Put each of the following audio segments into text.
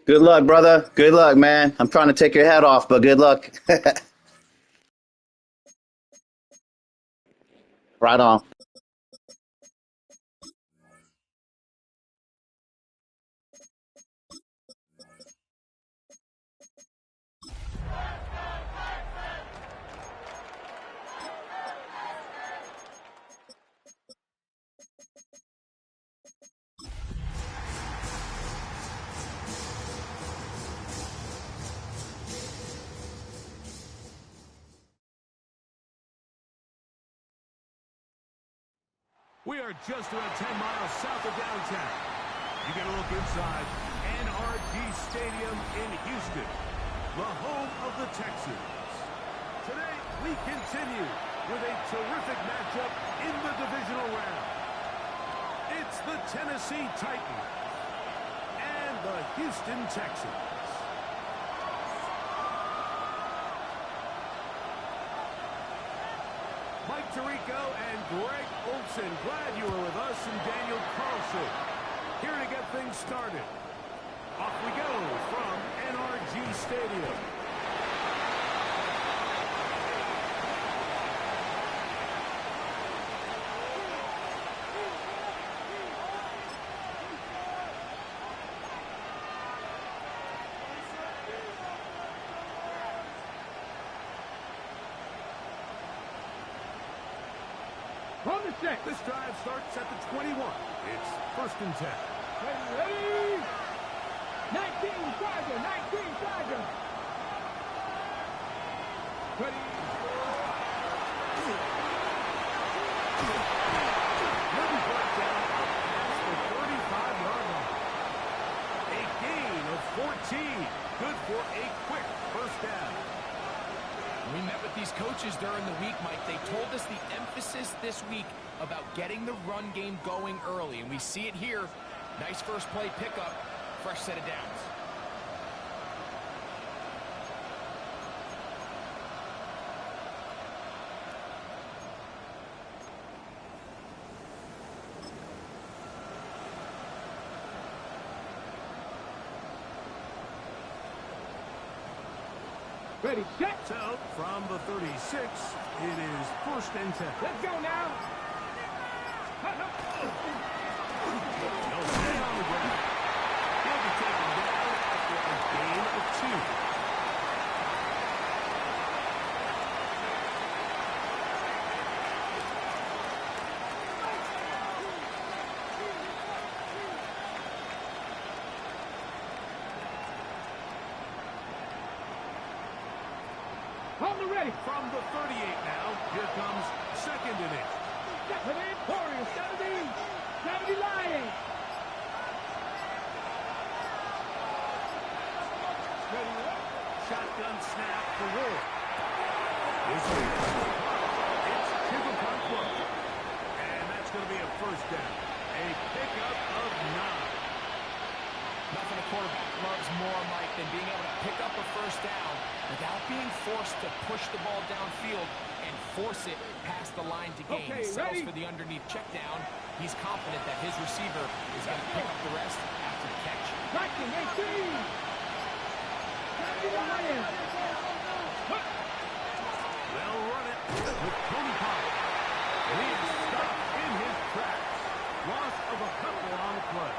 Good luck, brother. Good luck, man. I'm trying to take your head off, but good luck. Right on. We are just about 10 miles south of downtown. You get a look inside NRG Stadium in Houston, the home of the Texans. Today, we continue with a terrific matchup in the divisional round. It's the Tennessee Titans and the Houston Texans. Mike Tirico and Greg Olson, glad you were with us, and Daniel Carlson here to get things started. Off we go from NRG Stadium. This drive starts at the 21. It's 1st and 10. Ready? 19 Charger, 19 Charger. Ready? Little brought down past the 35-yard line. A gain of 14. Good for a quick first down. We met with these coaches during the week, Mike. They told us the emphasis this week about getting the run game going early, and we see it here. Nice first play pickup, fresh set of downs. Ready, set. So, from the 36, it is 1st and 10. Let's go now. They'll stay on the ground. He'll be taken down after a gain of 2. On the ready. From the 38 now, here comes 2nd and 8. 70, Warriors, 70 Lions. Ready, Shotgun snap for Ward. It's to the punt block. And that's going to be a first down. A pickup of 9. Nothing a quarterback loves more, Mike, than being able to pick up a first down without being forced to push the ball downfield and force it past the line to gain. Okay, Settles ready? for the underneath check down. He's confident that his receiver is going to pick up the rest after the catch. Striking, 18. 70 Lions. They'll run it with Tony Pollard. He is stopped in his tracks. Loss of a couple on the play.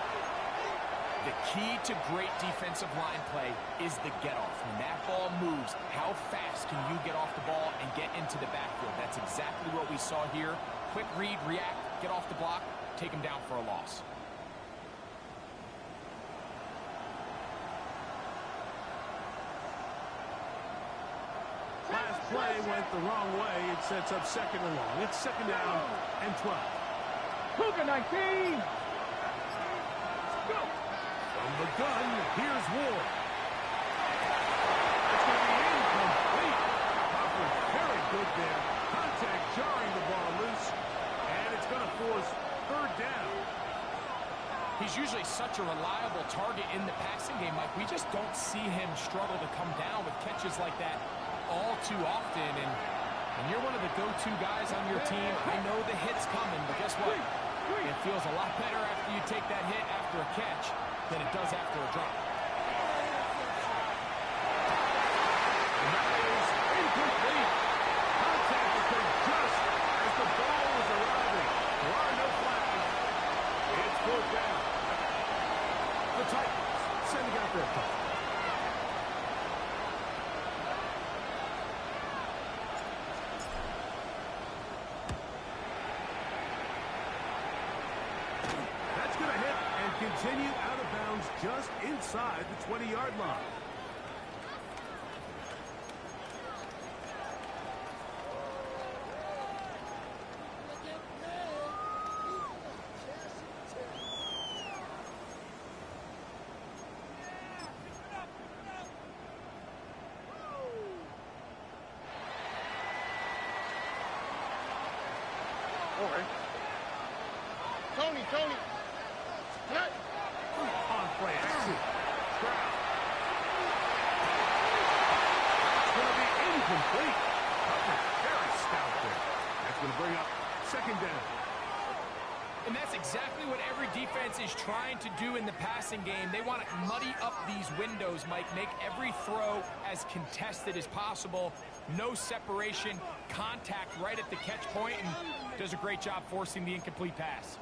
The key to great defensive line play is the get-off. When that ball moves, how fast can you get off the ball and get into the backfield? That's exactly what we saw here. Quick read, react, get off the block, take him down for a loss. Last play went the wrong way. It sets up 2nd and long. It's 2nd down and 12. Cougar, 19. Go. From the gun, here's Ward. It's going to be incomplete. Coverage very good there. Contact jarring the ball loose. And it's going to force 3rd down. He's usually such a reliable target in the passing game, Mike. We just don't see him struggle to come down with catches like that all too often. And you're one of the go-to guys on your team. I know the hit's coming, but guess what? It feels a lot better after you take that hit after a catch than it does after a drop. Titans sending out their punt. That's going to hit and continue out of bounds just inside the 20-yard line. Tony. Cut. On play action. Stroud. It's going to be incomplete. Coverage very stout there. That's going to bring up second down. And that's exactly what every defense is trying to do in the passing game. They want to muddy up these windows, Mike, make every throw as contested as possible. No separation, contact right at the catch point, and does a great job forcing the incomplete pass.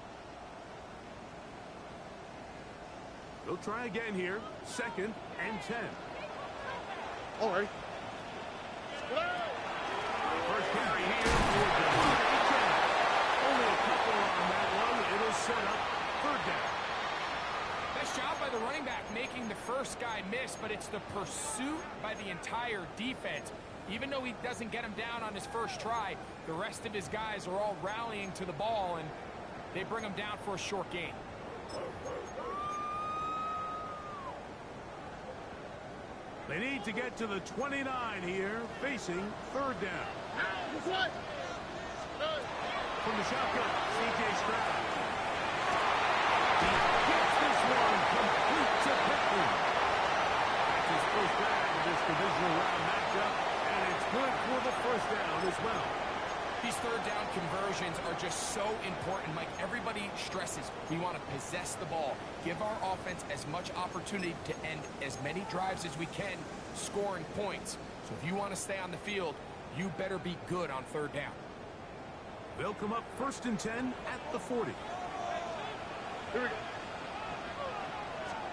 They'll try again here. Second and 10. All right. First carry here for the only a couple on that one. It'll set up third down. Nice job by the running back making the first guy miss, but it's the pursuit by the entire defense. Even though he doesn't get him down on his first try, the rest of his guys are all rallying to the ball, and they bring him down for a short gain. They need to get to the 29 here, facing third down. From the shotgun, C.J. Stroud. He gets this one complete to Pittman. That's his first down of this divisional round matchup, and it's good for the first down as well. These third down conversions are just so important, Mike. Everybody stresses we want to possess the ball, give our offense as much opportunity to end as many drives as we can, scoring points. So if you want to stay on the field, you better be good on third down. They'll come up first and 10 at the 40. Here we go.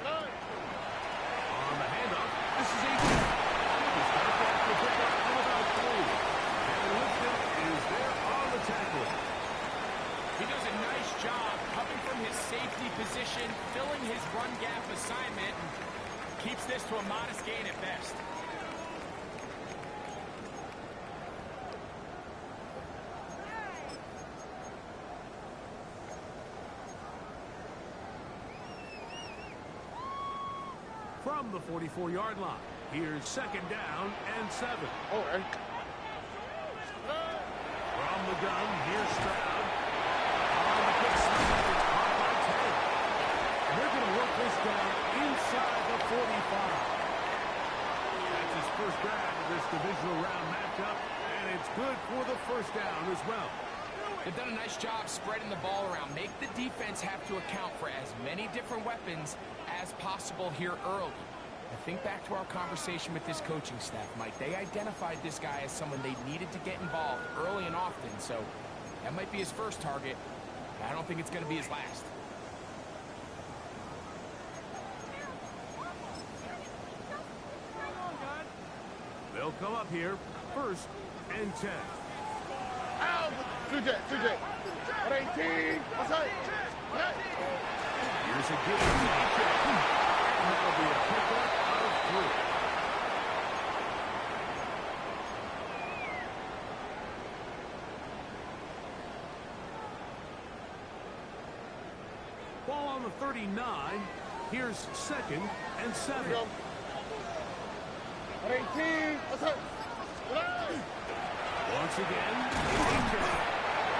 On the handoff, this is A.J. He's got it back to pick up from about 3. And Lipton is there on the tackle. He does a nice job coming from his safety position, filling his run gap assignment, and keeps this to a modest gain at best. From the 44-yard line, here's second down and 7. All right. From the gun, here's Stroud. On the quick snap, it's caught by 10. They're going to work this down inside the 45. That's his first grab of this divisional round matchup, and it's good for the first down as well. They've done a nice job spreading the ball around. Make the defense have to account for as many different weapons as possible here early. I think back to our conversation with this coaching staff, Mike. They identified this guy as someone they needed to get involved early and often, so that might be his first target. I don't think it's going to be his last. They'll come up here, first and 10. Out. 2J. 18. What's up? Here's a give to AJ. And that'll be a pickup of 3. Ball on the 39. Here's second and 7. 18. What's up? Once again, AJ.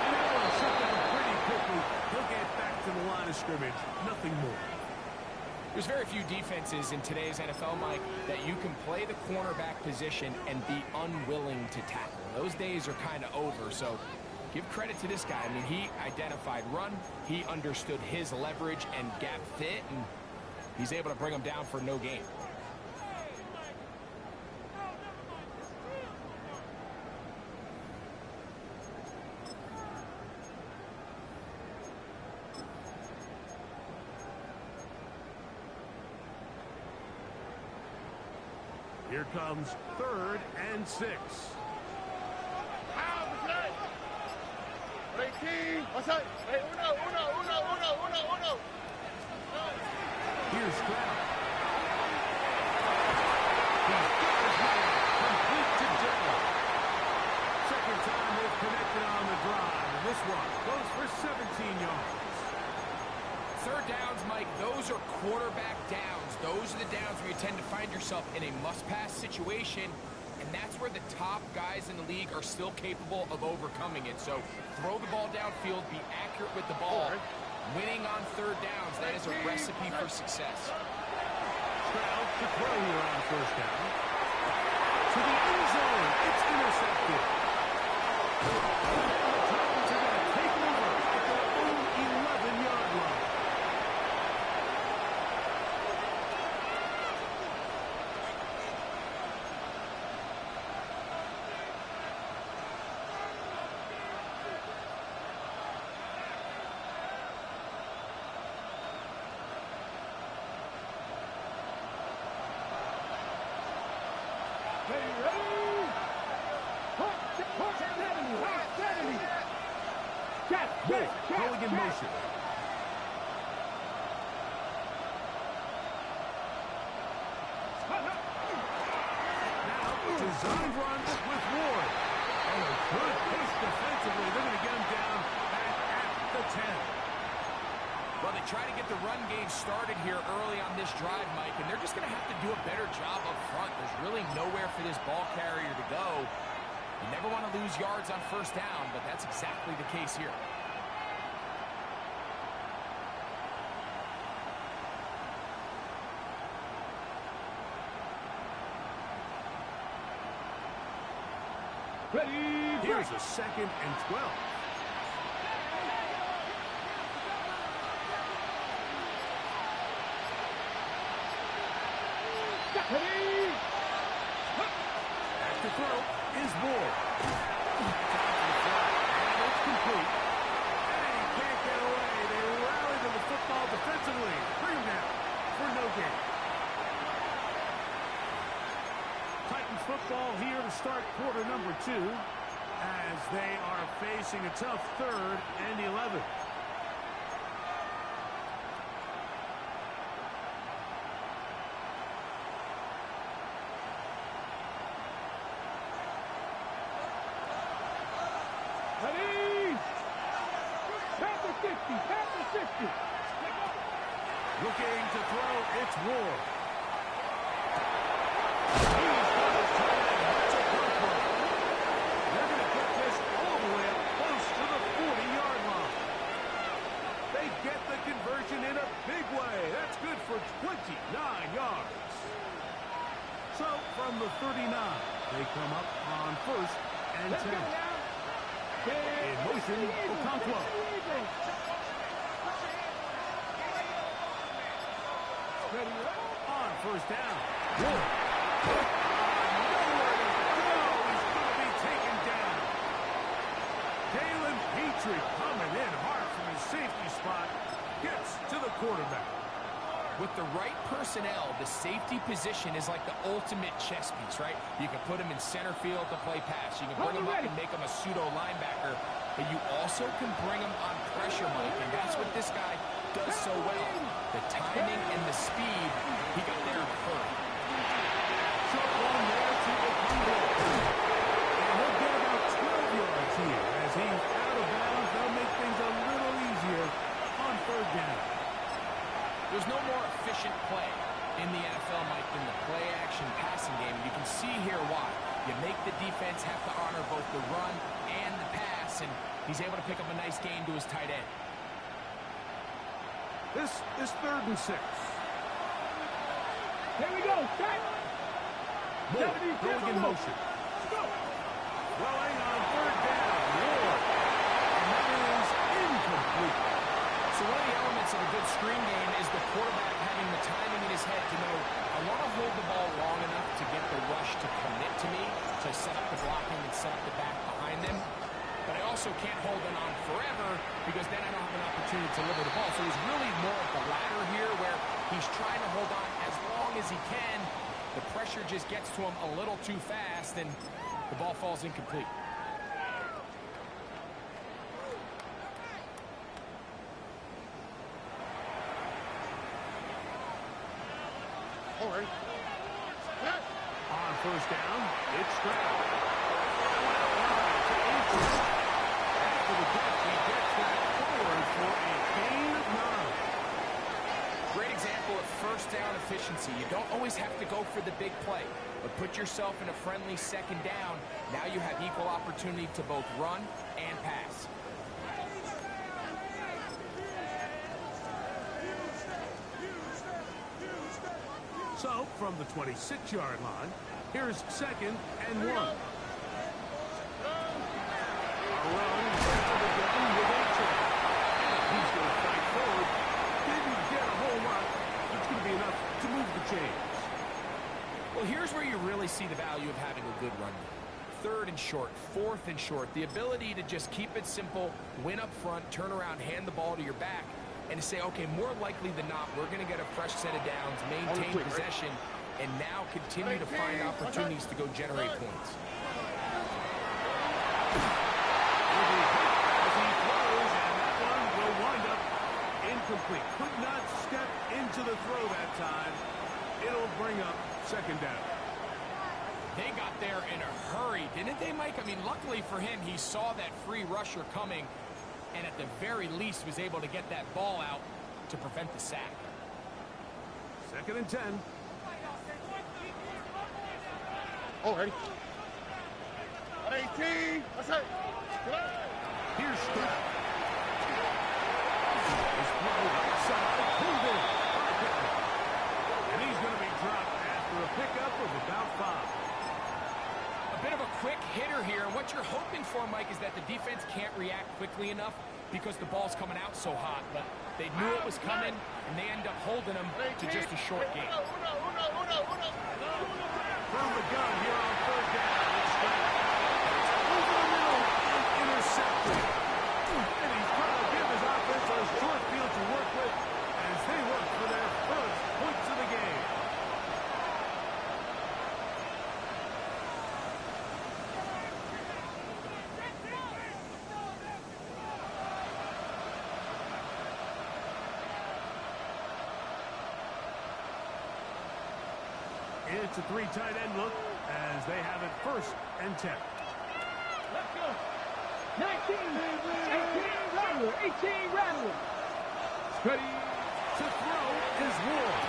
And that one shut down pretty quickly. He'll get back to the line of scrimmage. Nothing more. There's very few defenses in today's NFL, Mike, that you can play the cornerback position and be unwilling to tackle. Those days are kind of over, so give credit to this guy. I mean, he identified run, he understood his leverage and gap fit, and he's able to bring him down for no gain. Here comes 3rd and 6. Out with that. 18. What's that? Hey, uno. Here's Stroud. He's got his man complete to Divisional. Second time they've connected on the drive. And this one goes for 17 yards. Third downs, Mike, those are quarterback downs. Those are the downs where you tend to find yourself in a must-pass situation, and that's where the top guys in the league are still capable of overcoming it. So throw the ball downfield, be accurate with the ball. Winning on third downs, that is a recipe for success. Stroud to throw here on first down. To the end zone. It's intercepted. The Titans are going to take over at their own 11-yard line. Wolf going in motion. Now, design run with Ward. And a good push defensively. They're going to get him down back at the 10. Well, they try to get the run game started here early on this drive, Mike, and they're just going to have to do a better job up front. There's really nowhere for this ball carrier to go. You never want to lose yards on first down, but that's exactly the case here. Ready. Here's a 2nd and 12. Back to throw is Ward. And it's complete. And he can't get away. They rally to the football defensively. Bring him down for no gain. Titans football here to start quarter number 2 as they are facing a tough 3rd and 11. Ready? Past the 50. Looking to throw, it's Ward. They're going to get this all the way up close to the 40-yard line. They get the conversion in a big way. That's good for 29 yards. So from the 39, they come up on 1st and 10. In motion, Okonkwo. On first down. Ward. Nowhere to go. He's going to be taken down. Jalen Petrie coming in hard from his safety spot. Gets to the quarterback. With the right personnel, the safety position is like the ultimate chess piece, right? You can put him in center field to play pass. You can bring him up and make him a pseudo linebacker. But you also can bring him on pressure, Mike, and that's what this guy does so well. The timing and the speed, he got there in a hurry. Short one there to Okonkwo. And he'll get about 12 yards here. As he's out of bounds, they'll make things a little easier on 3rd down. There's no more efficient play in the NFL, Mike, than the play-action passing game. You can see here why. You make the defense have to honor both the run and the pass, and he's able to pick up a nice gain to his tight end. This is 3rd and 6. Here we go. Set. Moore going in motion. Throwing on 3rd down. Ward. And that is incomplete. So one of the elements of a good screen game is the quarterback having the timing in his head to know, I want to hold the ball long enough to get the rush to commit to me, to set up the blocking and set up the back behind them. But I also can't hold it on forever because then I don't have an opportunity to deliver the ball. So it's really more of the latter here where he's trying to hold on as long as he can. The pressure just gets to him a little too fast, and the ball falls incomplete. Forward. On first down, it's Stroud. After the catch, he gets that forward for a gain of 9. Great example of first down efficiency. You don't always have to go for the big play, but put yourself in a friendly second down. Now you have equal opportunity to both run and pass. So, from the 26-yard line, here's 2nd and 1. A run to the gun with a check. He's going to fight forward. Didn't get a whole lot. It's going to be enough to move the chains. Well, here's where you really see the value of having a good run. 3rd and short, 4th and short. The ability to just keep it simple, win up front, turn around, hand the ball to your back, and to say, okay, more likely than not, we're going to get a fresh set of downs, maintain possession, and now continue to find opportunities to go generate points. As he throws, and that one will wind up incomplete. Could not step into the throw that time. It'll bring up 2nd down. They got there in a hurry, didn't they, Mike? I mean, luckily for him, he saw that free rusher coming, and at the very least was able to get that ball out to prevent the sack. 2nd and 10. Forward. 18. That's it. Here's Stroud. His throw outside, pulled in. And he's going to be dropped after a pickup of about 5. A bit of a quick hitter here, and what you're hoping for, Mike, is that the defense can't react quickly enough because the ball's coming out so hot, but they knew it was coming, and they end up holding them to just a short game. From the gun here on 3rd down. It's Stroud. Over the middle and intercepted. And he's trying to give his offense a short field to work with as they look for their first points of the game. It's a 3 tight end look as they have it 1st and 10. Let's go. 19, 18, Rattler, 18, Rattler. Ready to throw is Ward.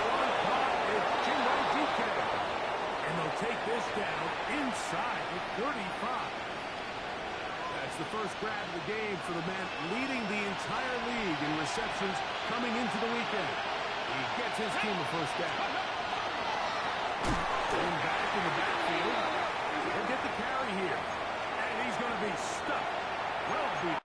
One caught is Jimbo DK. And they'll take this down inside the 35. That's the first grab of the game for the man leading the entire league in receptions coming into the weekend. He gets his team a first down. Going back in the backfield. He'll get the carry here. And he's going to be stuck. Well beat.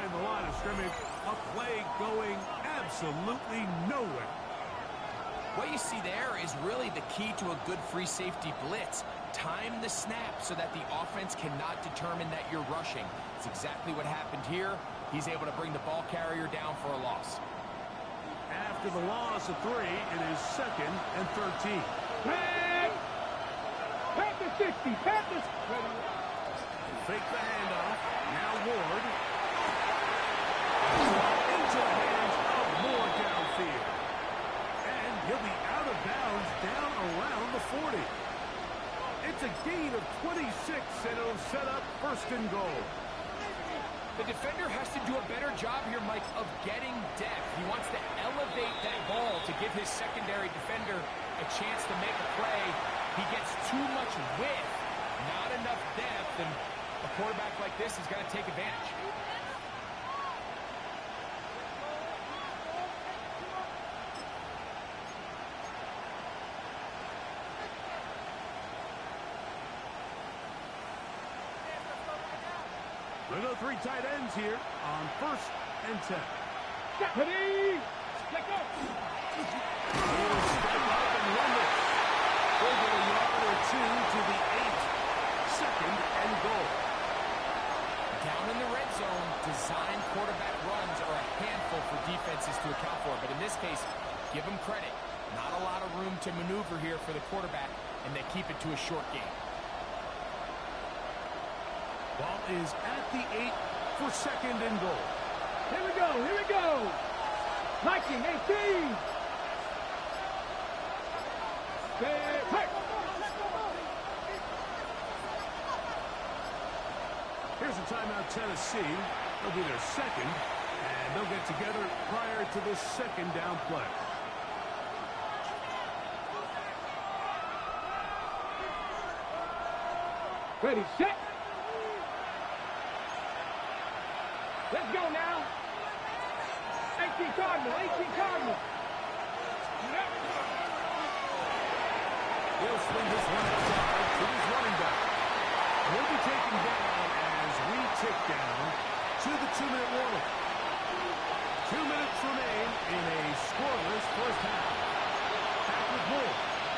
In the line of scrimmage, a play going absolutely nowhere. What you see there is really the key to a good free safety blitz. Time the snap so that the offense cannot determine that you're rushing. It's exactly what happened here. He's able to bring the ball carrier down for a loss. After the loss of 3, it is 2nd and 13. Panther 60, Panthers. Fake the handoff. Now Ward. Into the hands of Moore downfield. And he'll be out of bounds down around the 40. It's a gain of 26, and it'll set up 1st and goal. The defender has to do a better job here, Mike, of getting depth. He wants to elevate that ball to give his secondary defender a chance to make a play. He gets too much width, not enough depth, and a quarterback like this is going to take advantage. We'll go 3 tight ends here on 1st and 10. Ready, Let go. He'll step up and run it. They'll get a yard or two to the 8. Second and goal. Down in the red zone, design quarterback runs are a handful for defenses to account for. But in this case, give them credit. Not a lot of room to maneuver here for the quarterback, and they keep it to a short game. Ball is at the 8 for second and goal. Here we go. Here we go. Viking 18. Hey. Here's a timeout, Tennessee. They'll be their second, and they'll get together prior to the second down play. Ready, set. Let's go now. 18 Cardinal, 18 Cardinal. He'll swing this one outside to his running back. He'll be taken down as we tick down to the 2-minute warning. 2 minutes remain in a scoreless first half. Back with more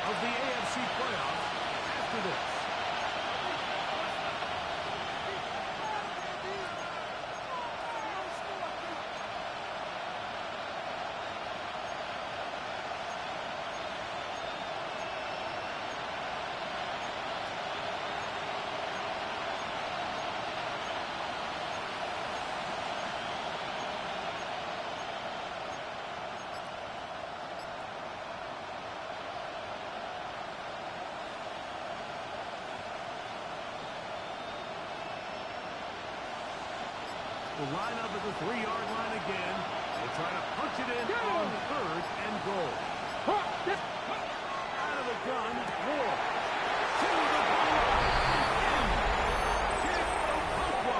of the AFC playoffs after this. Will line up at the 3-yard line again. They'll try to punch it in on third and goal. Out of the gun, Ward. To the goal line. Kick Okonkwo.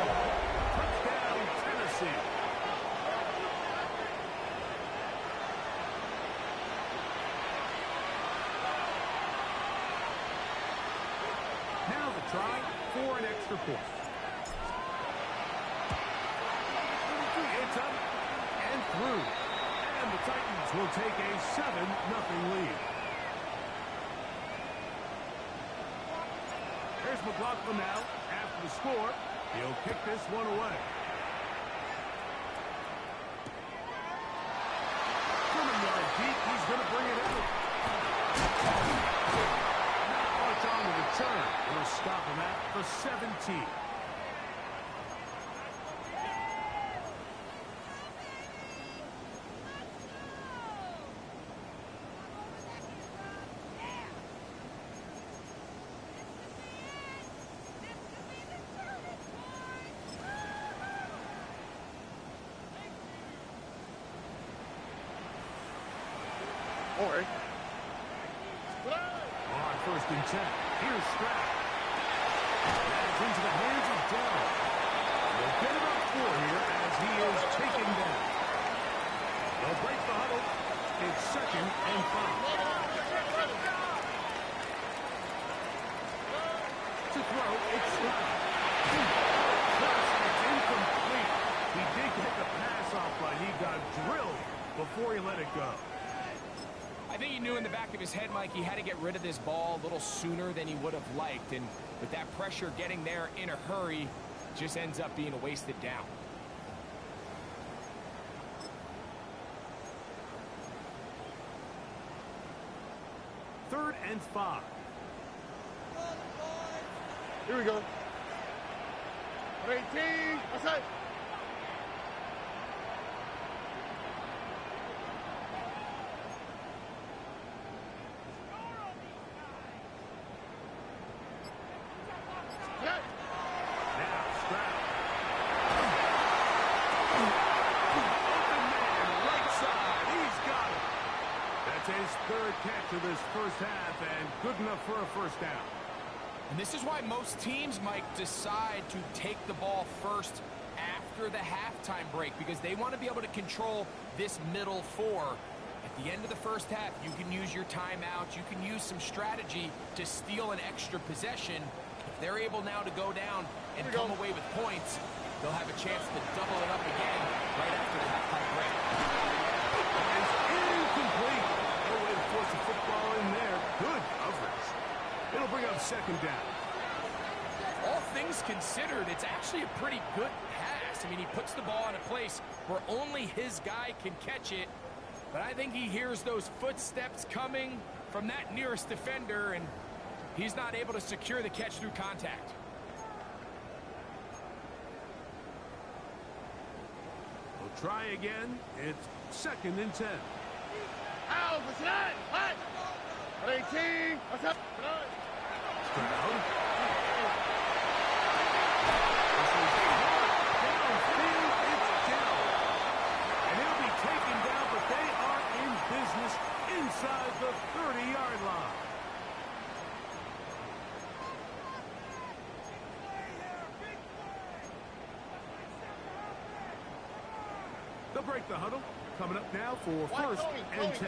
Touchdown, Tennessee. Now the try for an extra point. It's up and through. And the Titans will take a 7-0 lead. Here's McLaughlin now. After the score, he'll kick this one away. From a yard deep, he's going to bring it out. Now it's on the return. We'll stop him at the 17. Or On first and 10, here's Stroud. That's into the hands of Dell. They'll get about 4 here as he is taken down. They'll break the huddle. It's second and 5. To throw, it's Stroud. It's incomplete. He did get the pass off, but he got drilled before he let it go. I think he knew in the back of his head, Mike, he had to get rid of this ball a little sooner than he would have liked. And with that pressure getting there in a hurry, just ends up being a wasted down. Third and 5. here we go. 18. That's it. Third catch of this first half and good enough for a first down. And this is why most teams, Mike, decide to take the ball first after the halftime break, because they want to be able to control this middle 4. At the end of the first half, you can use your timeout, you can use some strategy to steal an extra possession. If they're able now to go down and come away with points, they'll have a chance to double it up again right after the halftime break. second down. All things considered, it's actually a pretty good pass. I mean, he puts the ball in a place where only his guy can catch it. But I think he hears those footsteps coming from that nearest defender, and he's not able to secure the catch through contact. We'll try again. It's 2nd and 10. Out, what's that? What? 18, what's up? Stroud. Downfield, it's down. And he'll be taken down, but they are in business inside the 30-yard line. They'll break the huddle. Coming up now for 1st and 10.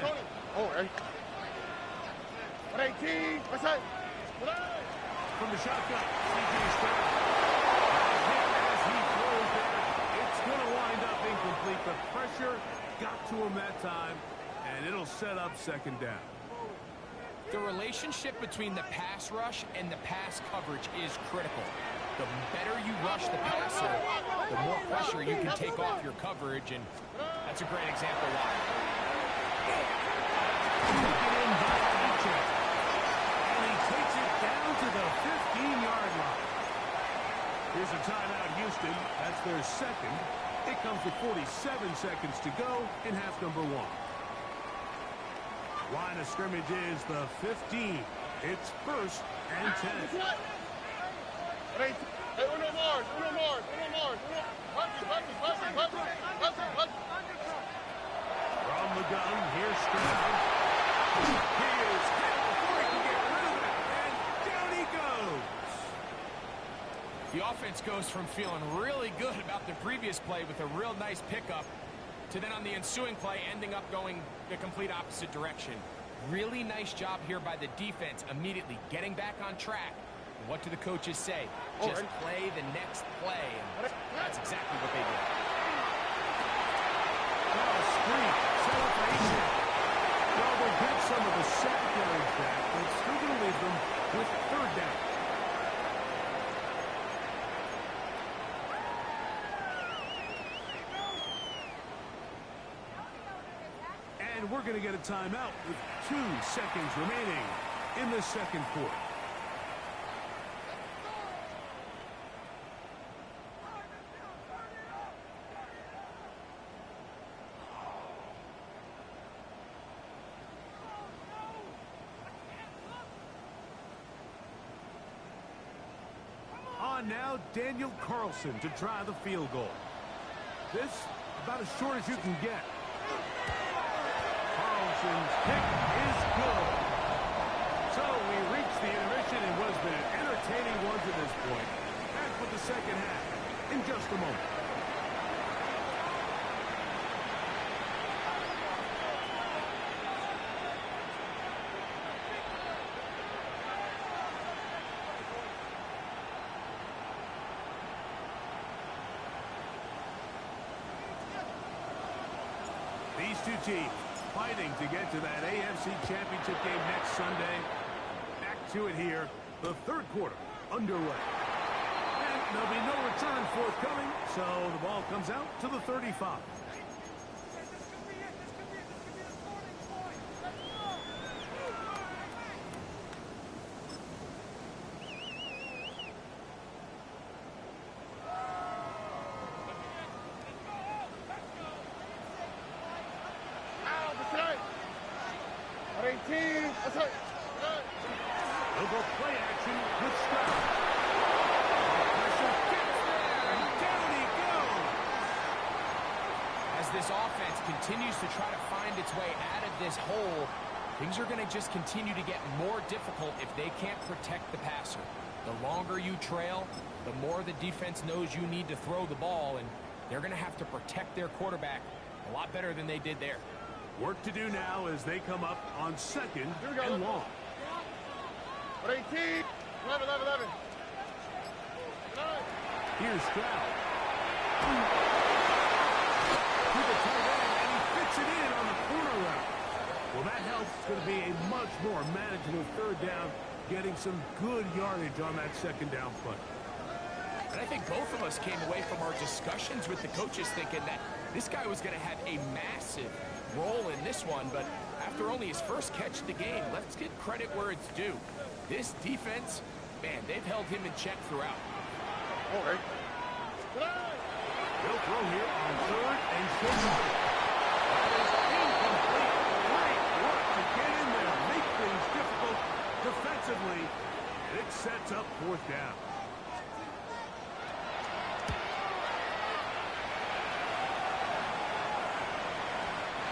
Oh, right. 18, what's that? From the shotgun, C.J. Stroud. As he throws there, it's going to wind up incomplete. The pressure got to him that time, and it'll set up 2nd down. The relationship between the pass rush and the pass coverage is critical. The better you rush the passer, the more pressure you can take off your coverage, and that's a great example why. Taken in by H.A. And he takes it down to the 15-yard line. Here's a timeout, Houston. That's their 2nd. It comes with 47 seconds to go in half number 1. Line of scrimmage is the 15. It's 1st and 10. Hey, uno more. From the gun, here's Stroud. He is hit before he can get rid of it, and down he goes. The offense goes from feeling really good about the previous play with a real nice pickup to then on the ensuing play ending up going the complete opposite direction. Really nice job here by the defense immediately getting back on track. What do the coaches say? Just play the next play. And that's exactly what they did. Now a screen, celebration. Well, they get some of the secondary back, but it's still going to leave them with 3rd down. And we're going to get a timeout with 2 seconds remaining in the 2nd quarter. On now, Daniel Carlson to try the field goal. This, about as short as you can get. Carlson's kick is good. So we reach the intermission in what has been an entertaining one to this point. Back with the 2nd half in just a moment. These two teams fighting to get to that AFC Championship game next Sunday. Back to it here, the 3rd quarter underway. And there'll be no return forthcoming, so the ball comes out to the 35. They'll go play action with Stroud. Pressure gets there, and down he goes. As this offense continues to try to find its way out of this hole, things are going to just continue to get more difficult if they can't protect the passer. The longer you trail, the more the defense knows you need to throw the ball, and they're going to have to protect their quarterback a lot better than they did there. Work to do now as they come up on 2nd and long. 18, 11. Here's Stroud. To the tight end, and he fits it in on the corner route. Well, that helps. It's going to be a much more manageable 3rd down getting some good yardage on that second down play. And I think both of us came away from our discussions with the coaches thinking that this guy was going to have a massive role in this one, but after only his first catch of the game, let's get credit where it's due. This defense, man, they've held him in check throughout. All right. He'll throw here on 3rd and short. That is incomplete. Great work to get in there, make things difficult defensively, and it sets up 4th down.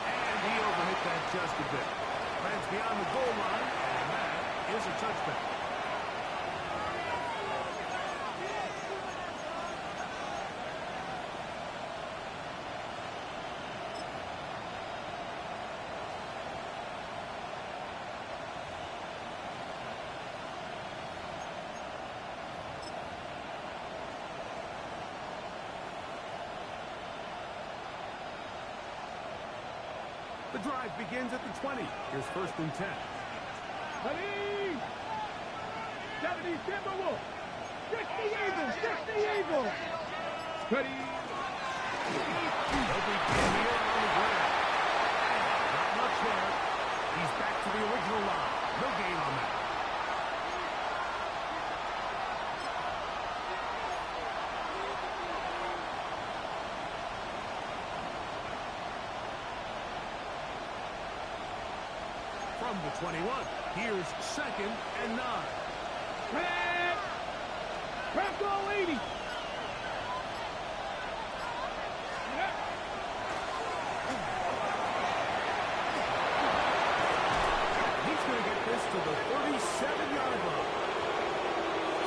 And he overhit that just a bit. Lands beyond the goal line, and that is a touchback. The drive begins at the 20. Here's 1st and 10. Ready! 70 Timberwolves! 60 Eagles! 60 Eagles! Ready! He'll be here on the ground. Not much there. He's back to the original line. No gain on that. From the 21, here's 2nd and 9. Red! Prep goal 80! He's going to get this to the 37-yard line.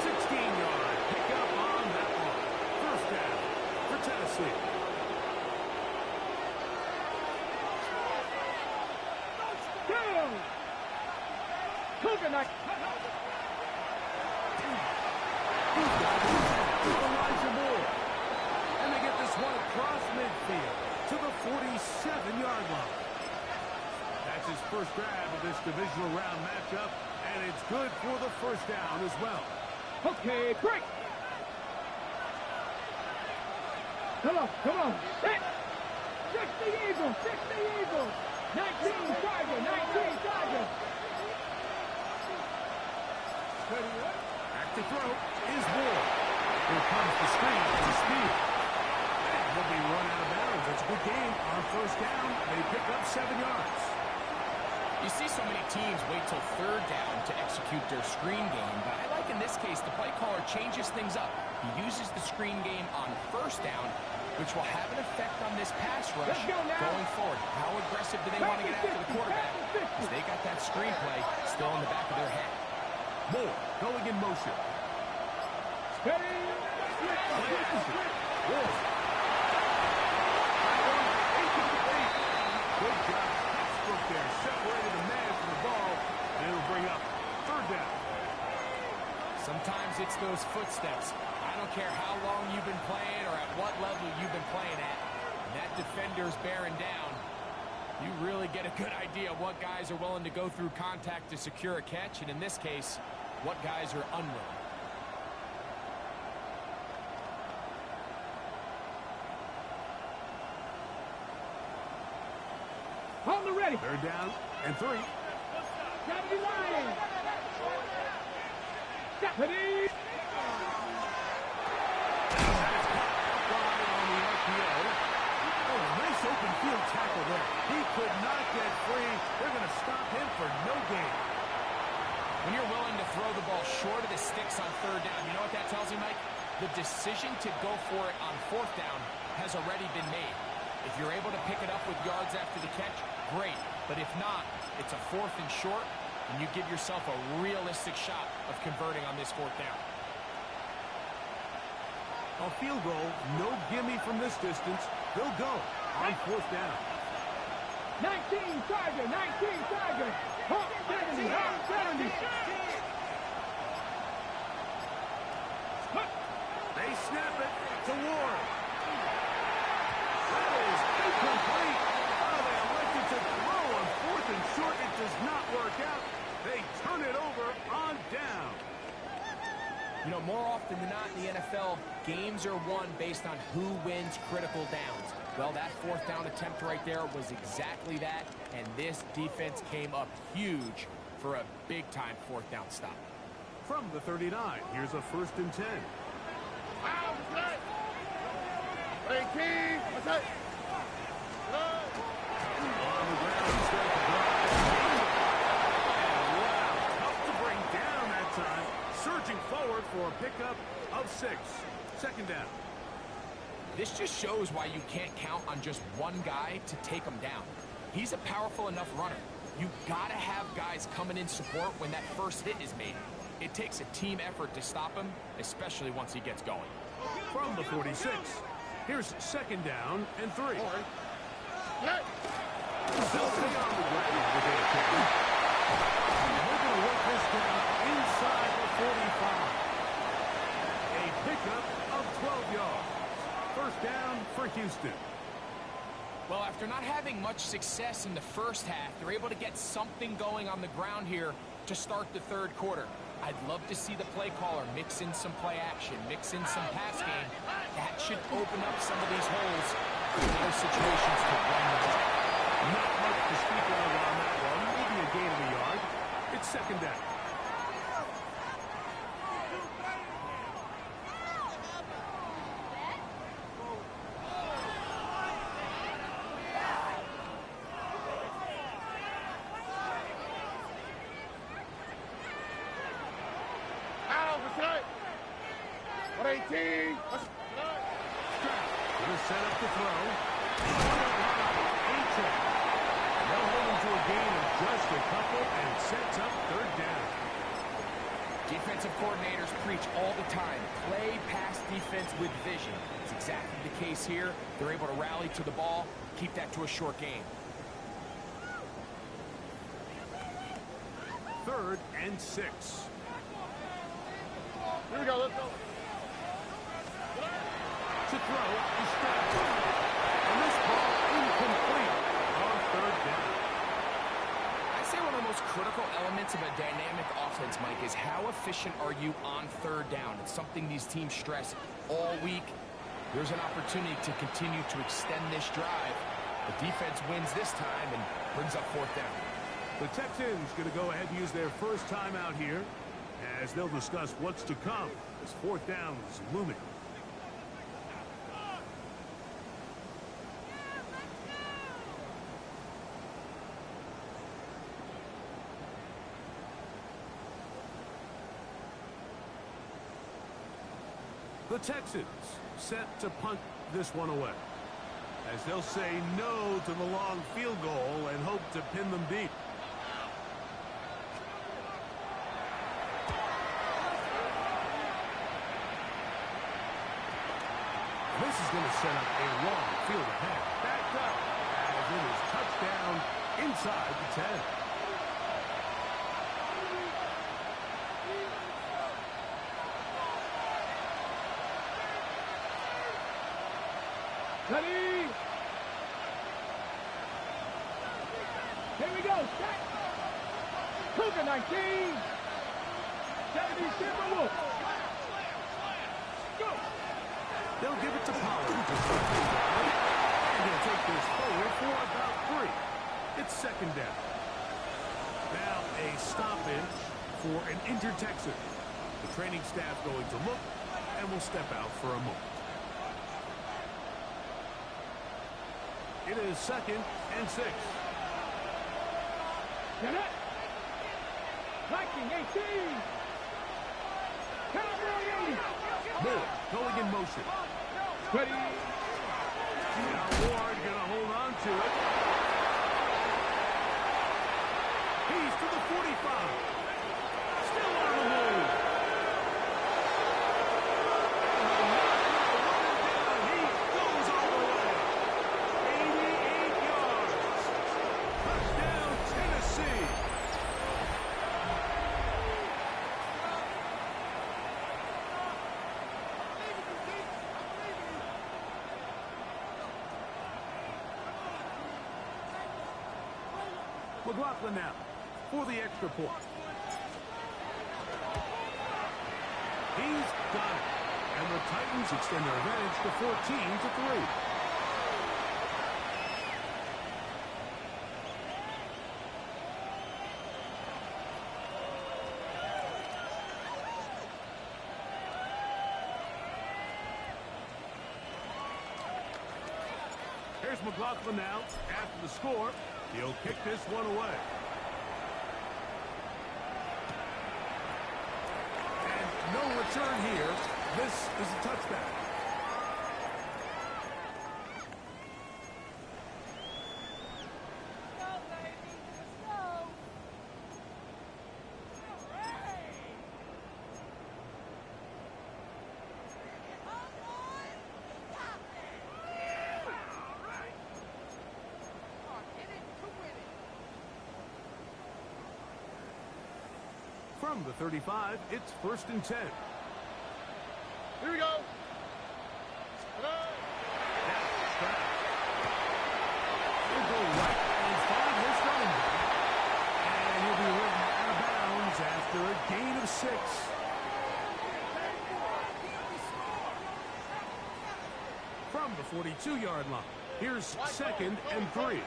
16-yard pickup on that one. 1st down for Tennessee. Coconut! Elijah Moore. And they get this one across midfield to the 47-yard line. That's his first grab of this divisional round matchup, and it's good for the 1st down as well. Okay, break! Come on, come on! Hit! 60 Eagles! 60 Eagles! 19 Tiger! 19 Tiger! Back to throw is Moore. Here comes the screen to speed. And he'll be run out of bounds. It's a good game on 1st down. They pick up 7 yards. You see so many teams wait till 3rd down to execute their screen game, but I like in this case the play caller changes things up. He uses the screen game on 1st down, which will have an effect on this pass rush going forward. How aggressive do they want to get after the quarterback? Because they got that screen play still in the back of their head. Moore going in motion. Steady! Wolf. Good job. Textbook there. Separated the man from the ball. And it'll bring up 3rd down. Sometimes it's those footsteps. I don't care how long you've been playing or at what level you've been playing at. When that defender's bearing down, you really get a good idea of what guys are willing to go through contact to secure a catch, and in this case, what guys are unwilling. Hold the ready! 3rd down and 3. 70 Lions! Ready! Nice open field tackle there. He could not get free. They're going to stop him for no gain. When you're willing to throw the ball short of the sticks on 3rd down, you know what that tells me, Mike? The decision to go for it on 4th down has already been made. If you're able to pick it up with yards after the catch, great. But if not, it's a 4th and short, and you give yourself a realistic shot of converting on this 4th down. A field goal, no gimme from this distance. They'll go on 4th down. 19 Tiger! 19 Tiger! Hawk 70! Hawk 70! They snap it to Ward. That is incomplete. Oh, they elected to throw on 4th and short. It does not work out. They turn it over on down. games are won based on who wins critical downs. Well, that fourth down attempt right there was exactly that, and this defense came up huge for a big-time fourth down stop. From the 39, here's a 1st and 10. Foul, set. 18, what's that? On the ground, start the drive. And wow, tough to bring down that time. Surging forward for a pickup of 6. 2nd down. This just shows why you can't count on just one guy to take him down. He's a powerful enough runner. You gotta have guys coming in support when that first hit is made. It takes a team effort to stop him, especially once he gets going. From the 46, here's 2nd down and 3. Set. They'll stay on the ground with their kicker. They're going to work this down inside the 45. A pickup of 12 yards. 1st down for Houston. Well, after not having much success in the first half, they're able to get something going on the ground here to start the 3rd quarter. I'd love to see the play caller mix in some play action, mix in some pass game. That should open up some of these holes for those situations to run the ball. Not much to speak of on that one. Maybe a gain of a yard. It's 2nd down. Foul, what's that? 18, what's that? Gonna set up the throw. They'll hold him to a gain of just a couple and sets up 3rd down. Defensive coordinators preach all the time, play pass defense with vision. It's exactly the case here. They're able to rally to the ball, keep that to a short game. 3rd and 6. Here we go, let's go. To throw is Stroud. And this ball incomplete on 3rd down. I'd say one of the most critical elements of a dynamic offense, Mike, is how efficient are you on 3rd down? It's something these teams stress all week. There's an opportunity to continue to extend this drive. The defense wins this time and brings up 4th down. The Texans going to go ahead and use their first timeout here as they'll discuss what's to come as 4th down is looming. The Texans set to punt this one away, as they'll say no to the long field goal and hope to pin them deep. This is going to set up a long field ahead. Backed up as it is touchdown inside the 10. Ready? Here we go. Set. Cougar 19. 70 Timberwolves. Go. They'll give it to Pollard. And he'll take this forward for about 3. It's 2nd down. Now a stoppage for an injured Texan. The training staff going to look and will step out for a moment. It is 2nd and 6. Get it. Viking 18. Cowboy 80. Moore going in motion. Ready? Now Ward going to hold on to it. He's to the 45. Still on the move. He goes all the way. 88 yards. Touchdown, Tennessee. McLaughlin now for the extra point. He's got it. And the Titans extend their advantage to 14-3. Here's McLaughlin now. After the score, he'll kick this one away. And no return here. This is a touchback. From the 35, it's 1st and 10. Here we go. He'll go right and find his running back. And he'll be ridden out of bounds after a gain of 6. From the 42-yard line, here's 2nd and 3.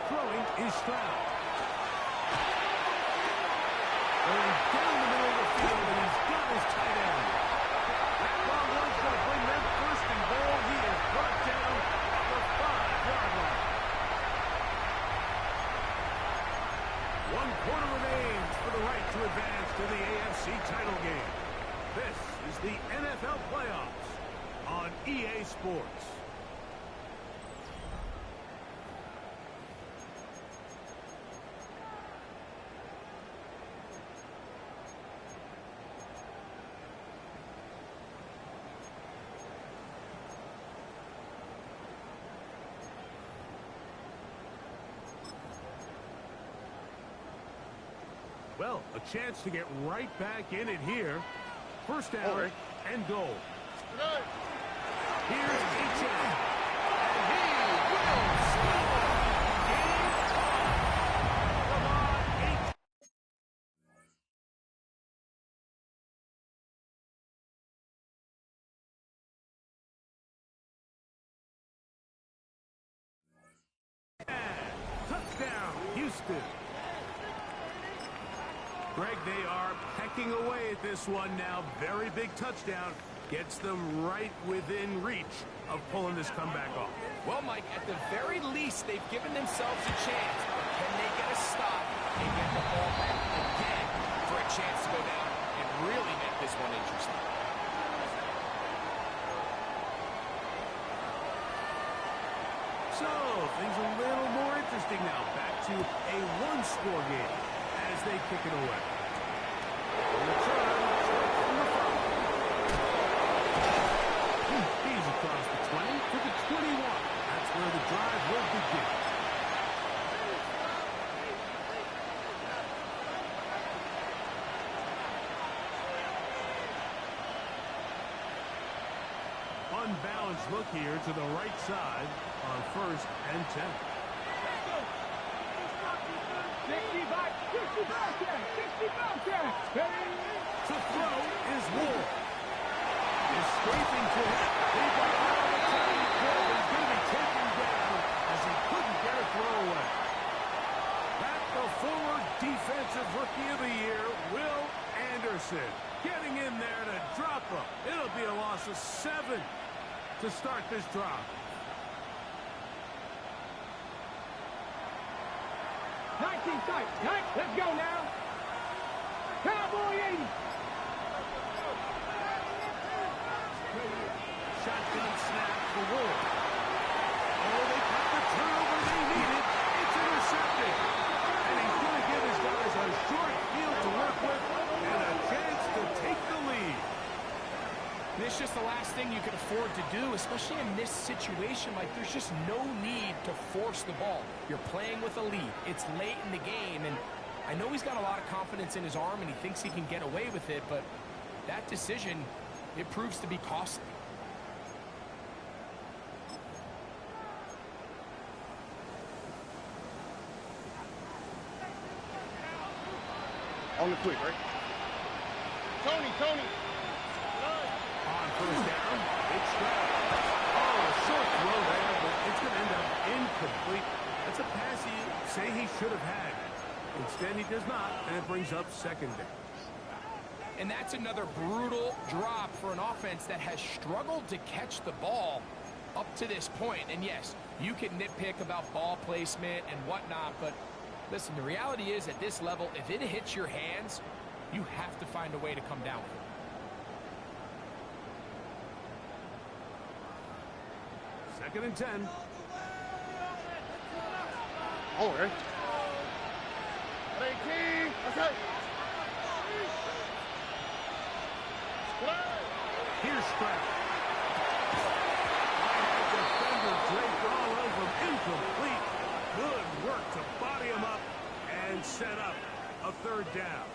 Throwing is Stroud. Going down the middle of the field, and he's got his tight end. That long one's going to bring them 1st and goal. He is brought down at the 5-yard line. 1 quarter remains for the right to advance to the AFC title game. This is the NFL playoffs on EA Sports. Well, a chance to get right back in it here. 1st down and goal. Here's H.M. And he will score. Game on. Come on, H. Touchdown, Houston. Greg, they are pecking away at this one now. Very big touchdown. Gets them right within reach of pulling this comeback off. Well, Mike, at the very least, they've given themselves a chance. But can they get a stop and get the ball back again for a chance to go down and really make this one interesting? So, things a little more interesting now. Back to a one-score game as they kick it away. The return starts from the 5. He's across the 20 to the 21. That's where the drive will begin. Unbalanced look here to the right side on 1st and 10. 60 To throw is Ward. Escaping to hit. He got out of time. He's going to be taken down as he couldn't get a throw away. At the former defensive rookie of the year, Will Anderson, getting in there to drop him. It'll be a loss of 7 to start this drive. 19 sight. Let's go now. Cowboy 80. Shotgun snap for Ward. Oh, they got the turnover they needed. It's intercepted. And he's going to give his guys a short field to work with and a chance to take the lead. And it's just the last thing you can afford to do, especially in this situation. Like, there's just no need to force the ball. You're playing with a lead. It's late in the game, and I know he's got a lot of confidence in his arm, and he thinks he can get away with it, but that decision, it proves to be costly. On the quick, right? Tony. Stroud. Oh, a short throw there, but it's going to end up incomplete. That's a pass you say he should have had. Instead, he does not, and it brings up second down. And that's another brutal drop for an offense that has struggled to catch the ball up to this point. And yes, you can nitpick about ball placement and whatnot, but listen, the reality is at this level, if it hits your hands, you have to find a way to come down with it. Second and 10. Over. 18. Outside. Here's Stroud. Defender draped all over him. Incomplete. Good work to body him up and set up a third down.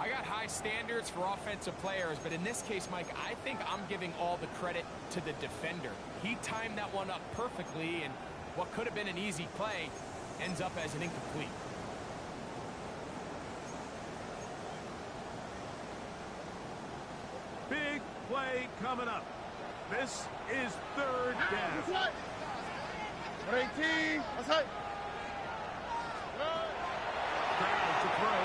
I got high standards for offensive players, but in this case, Mike, I think I'm giving all the credit to the defender. He timed that one up perfectly, and what could have been an easy play ends up as an incomplete. Big play coming up. This is third down. 18. Outside. Stroud to throw.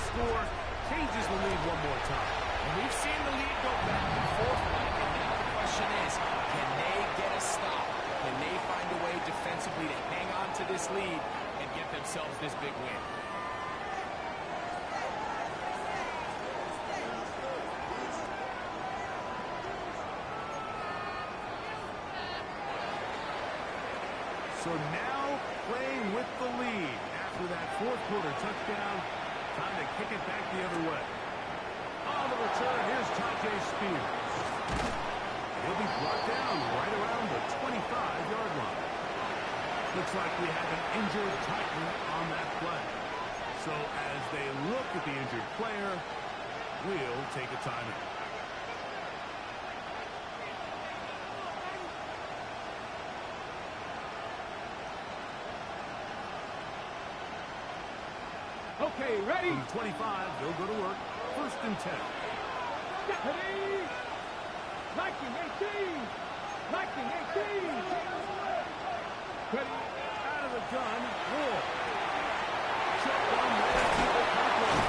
Score changes the lead one more time. And we've seen the lead go back and forth, Mike, and now the question is, can they get a stop? Can they find a way defensively to hang on to this lead and get themselves this big win? So now playing with the lead after that fourth quarter touchdown. Time to kick it back the other way. On the return, here's Tajay Spears. He'll be brought down right around the 25-yard line. Looks like we have an injured Titan on that play. So as they look at the injured player, we'll take a timeout. Okay, ready? From 25, they'll go to work. First and 10. Ready? Liking 18. Liking 18. Ready? Out of the gun. Ward. Check on there to the tackle.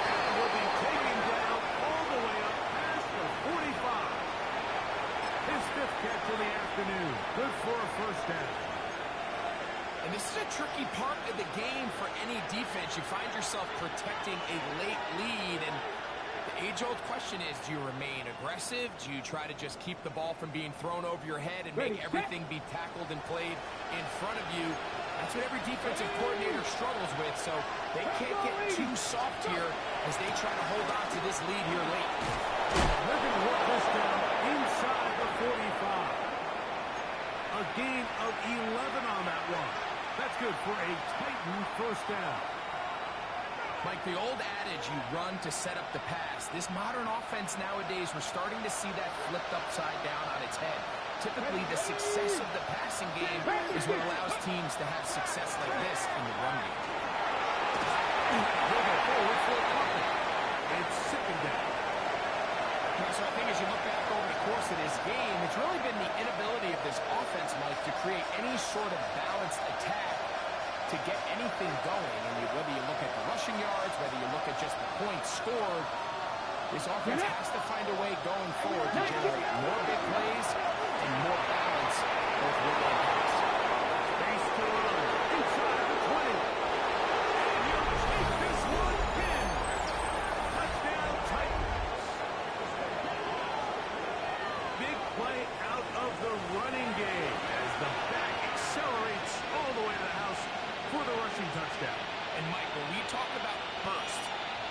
And will be taken down all the way up past the 45. His fifth catch of the afternoon. Good for a first down. And this is a tricky part of the game for any defense. You find yourself protecting a late lead, and the age-old question is, do you remain aggressive? Do you try to just keep the ball from being thrown over your head and make everything be tackled and played in front of you? That's what every defensive coordinator struggles with, so they can't get too soft here as they try to hold on to this lead here late. They're going to work this down inside the 45. A gain of 11 on that one. That's good for a Titan first down. Like the old adage, you run to set up the pass. This modern offense nowadays, we're starting to see that flipped upside down on its head. Typically, the success of the passing game is what allows teams to have success like this in the run game. They'll go forward for a couple. It's second down. So I think as you look back over the course of this game, it's really been the inability of this offense, Mike, to create any sort of balanced attack to get anything going. And whether you look at the rushing yards, whether you look at just the points scored, this offense has to find a way going forward to generate more big plays and more balance both with and pass. They still run inside the 20. And you'll take this one in. Touchdown Titans. Big play out of the running game as the back accelerates all the way to the house for the rushing touchdown. And Mike, when we talk about burst,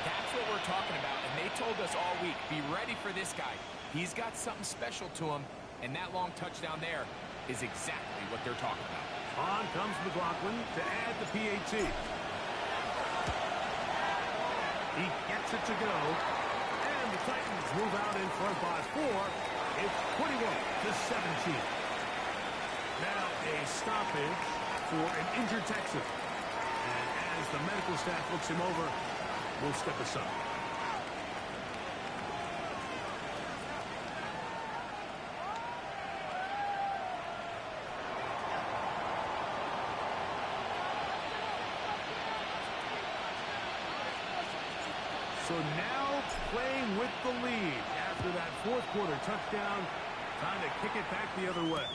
that's what we're talking about. And they told us all week, be ready for this guy. He's got something special to him, and that long touchdown there is exactly what they're talking about. On comes McLaughlin to add the PAT. He gets it to go. And And the Titans move out in front by 4. It's 21-17. Now a stoppage for an injured Texan. And as the medical staff looks him over, we'll step aside. So now playing with the lead after that fourth quarter touchdown. Time to kick it back the other way.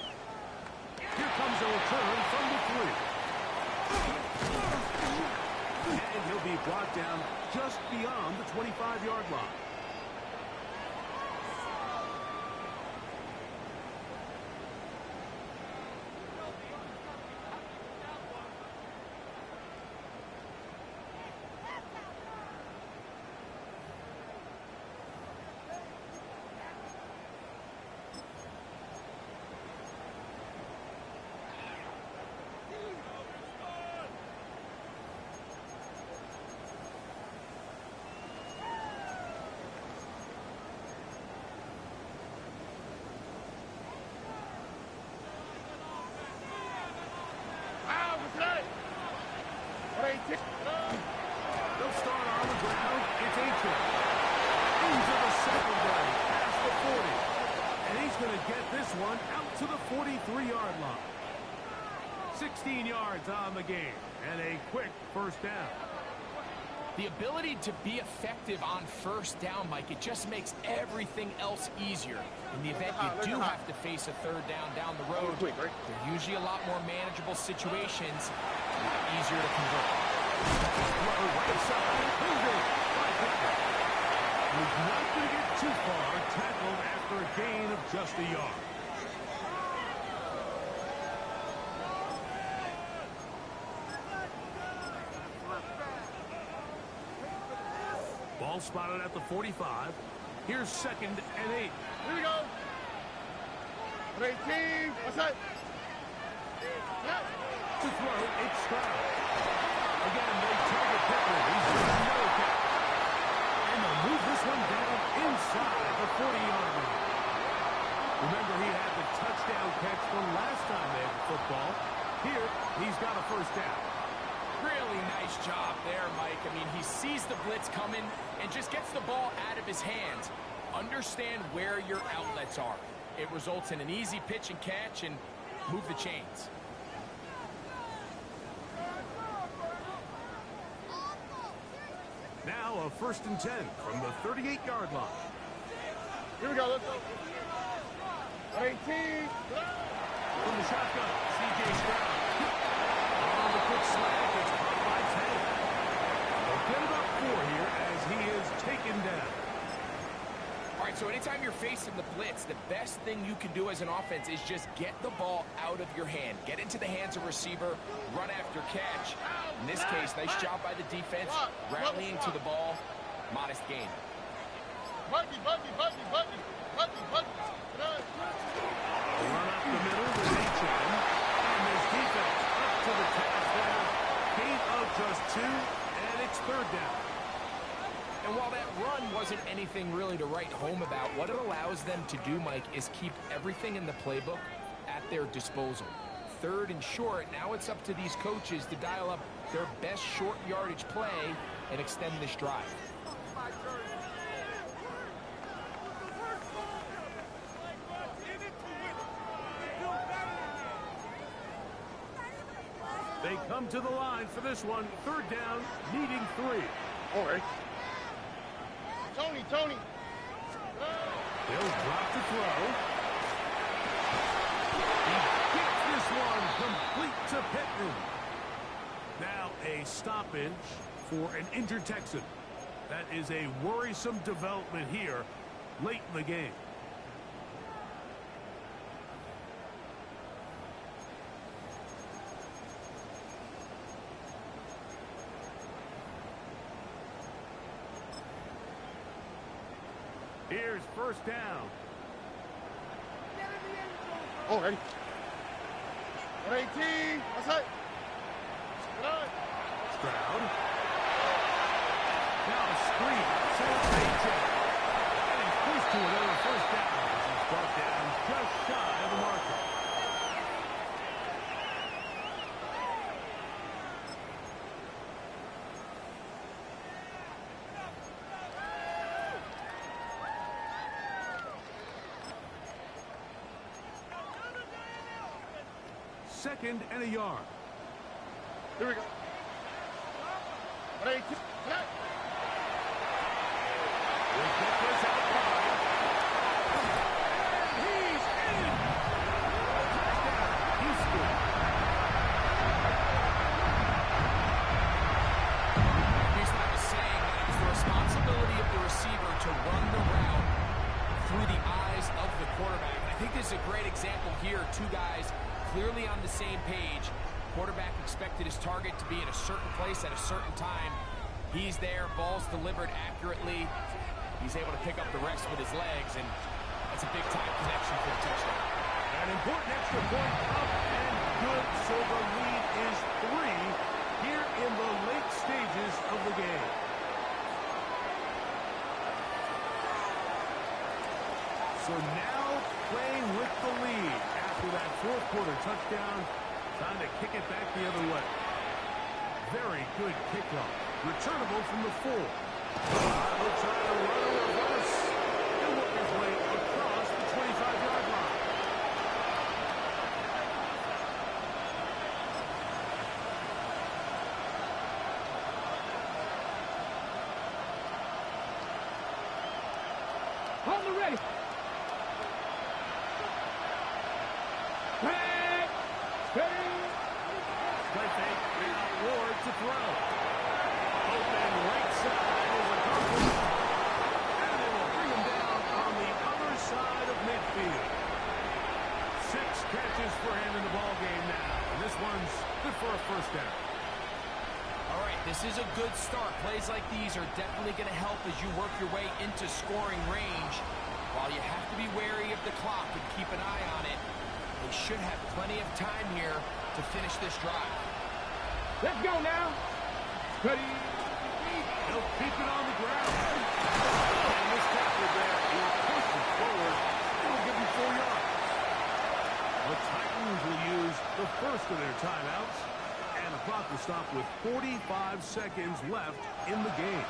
Here comes a return from the 3. And he'll be brought down just beyond the 25-yard line. They'll start on the ground. It's Aiken. Into the secondary, past the 40. And he's going to get this one out to the 43-yard line. 16 yards on the game. And a quick first down. The ability to be effective on first down, Mike, it just makes everything else easier. In the event you do have to face a third down the road, they're usually a lot more manageable situations, a lot easier to convert. Right side, moving. He's not going to get too far, tackled after a gain of just a yard. Ball spotted at the 45. Here's 2nd and 8. Here we go. 18. What's that? To throw, it's Stroud. Again, they target Pittman. He's doing another catch. And they'll move this one down inside the 40-yard line. Remember, he had the touchdown catch from last time they had the football. Here, he's got a first down. Really nice job there, Mike. I mean, he sees the blitz coming and just gets the ball out of his hands. Understand where your outlets are. It results in an easy pitch and catch and move the chains. Now a 1st and 10 from the 38-yard line. Here we go. Let's go. 18. From the shotgun, C.J. Stroud. On the quick slant, it's caught by 10. They'll get about 4 here as he is taken down. All right, so anytime you're facing the blitz, the best thing you can do as an offense is just get the ball out of your hand. Get into the hands of receiver, run after catch. In this case, nice job by the defense, rallying to the ball. Modest gain. Buddy. Run up the middle with Aiken. And this defense up to the task there. Gain of just 2, and it's 3rd down. And while that run wasn't anything really to write home about, what it allows them to do, Mike, is keep everything in the playbook at their disposal. 3rd and short, now it's up to these coaches to dial up their best short yardage play and extend this drive. They come to the line for this one. 3rd down, needing 3. All right. Tony. He'll drop the throw. He gets this one complete to Pittman. Now a stoppage for an injured Texan. That is a worrisome development here late in the game. Here's 1st down. All right. 18. What's that? Stroud. Now a screen. So it's Aiken. to another first down. This is brought down just shy of the marker. Second and a yard. Here we go. 18. We'll get this out wide. And he's in. Touchdown, Houston. Here's what I was saying, that it was the responsibility of the receiver to run the route through the eyes of the quarterback. And I think this is a great example here. Two guys clearly on the same page. Quarterback expected his target to be in a certain place at a certain time. He's there, ball's delivered accurately. He's able to pick up the rest with his legs, and that's a big-time connection for the touchdown. An important extra point up and good, so the lead is 3 here in the late stages of the game. So now playing with the lead after that fourth quarter touchdown. Time to kick it back the other way. Very good kickoff. Returnable from the 4. He'll try to run a reverse. He'll work his way across the 25-yard line. On the ready. Back. Ready. Play fake. Now Ward to throw. Open right side is accomplished. And they will bring him down on the other side of midfield. 6 catches for him in the ballgame now. And this one's good for a first down. All right, this is a good start. Plays like these are definitely going to help as you work your way into scoring range. While you have to be wary of the clock and keep an eye on it, they should have plenty of time here to finish this drive. Let's go now. Ready. They'll keep it on the ground. And this tackle there will push it forward. It'll give him 4 yards. The Titans will use the first of their timeouts. And the clock will stop with 45 seconds left in the game.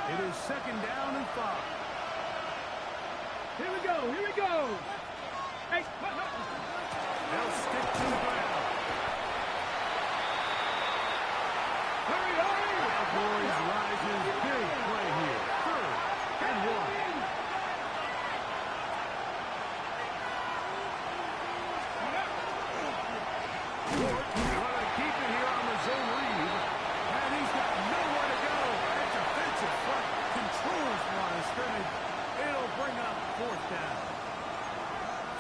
It is second down and 5. Here we go. Here we go. Hey. They'll stick to the ground. Hurry, hurry. Cowboys rises. Big play here. 3rd and 1. Ward trying to keep it here on the zone read. And he's got nowhere to go. That defensive front controls line of scrimmage. It'll bring up 4th down.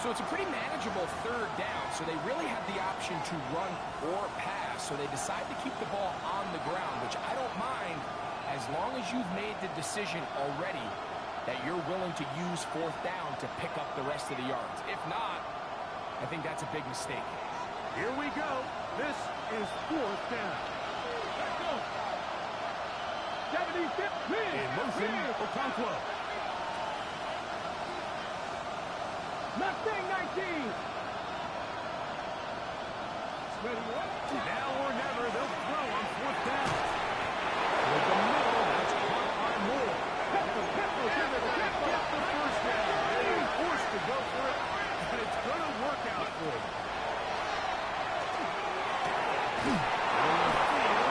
So it's a pretty manageable 3rd down, so they really have the option to run or pass. So they decide to keep the ball on the ground, which I don't mind as long as you've made the decision already that you're willing to use 4th down to pick up the rest of the yards. If not, I think that's a big mistake. Here we go. This is 4th down. Let's go. 75th win. In motion, Okonkwo. Mustang 19. Ready, what? Now or never, they'll throw on 4th down. With the middle, that's caught by Moore. Get the First down. They're forced to go for it, and it's going to work out for them.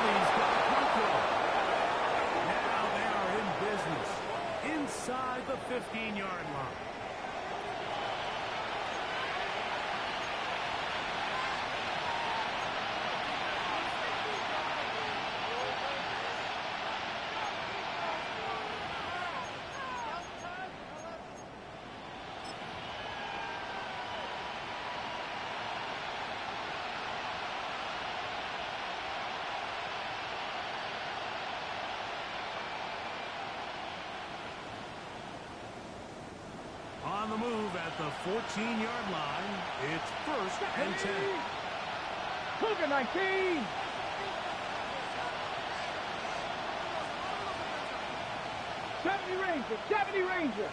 He's got Okonkwo. Now they are in business inside the 15-yard line. the 14-yard line. It's 1st and 10. Cougar 19. Seventy Ranger.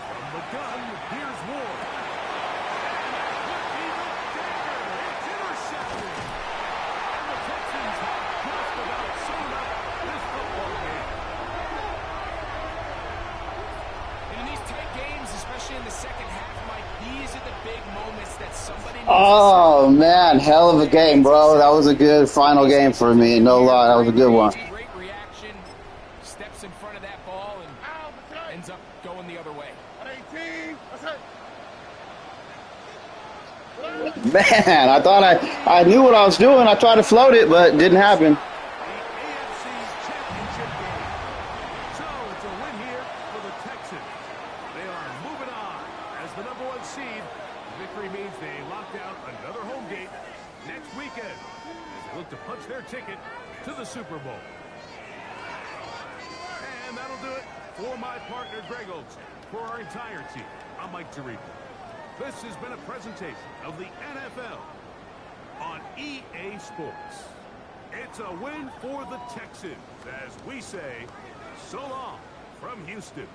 From the gun, here's Ward. And that could be the dagger. It's intercepted. And the Texans have just about sewn up this football game. And in these tight games, especially in the second half, Mike, these are the big moments that somebody needs Oh, man. Hell of a game, bro. That was a good final game for me. No lie. That was a good one. Great reaction, steps in front of that ball, and ends up going the other way. 18. Man, I thought I knew what I was doing. I tried to float it, but it didn't happen. The AFC's championship game. So it's a win here for the Texans. They are moving on as the #1 seed. Victory means they lock down another home gate next weekend as they look to punch their ticket to the Super Bowl. And that'll do it for my partner Greg Olson. For our entire team, I'm Mike Tirico. This has been a presentation of the NFL on EA Sports. It's a win for the Texans as we say so long from Houston.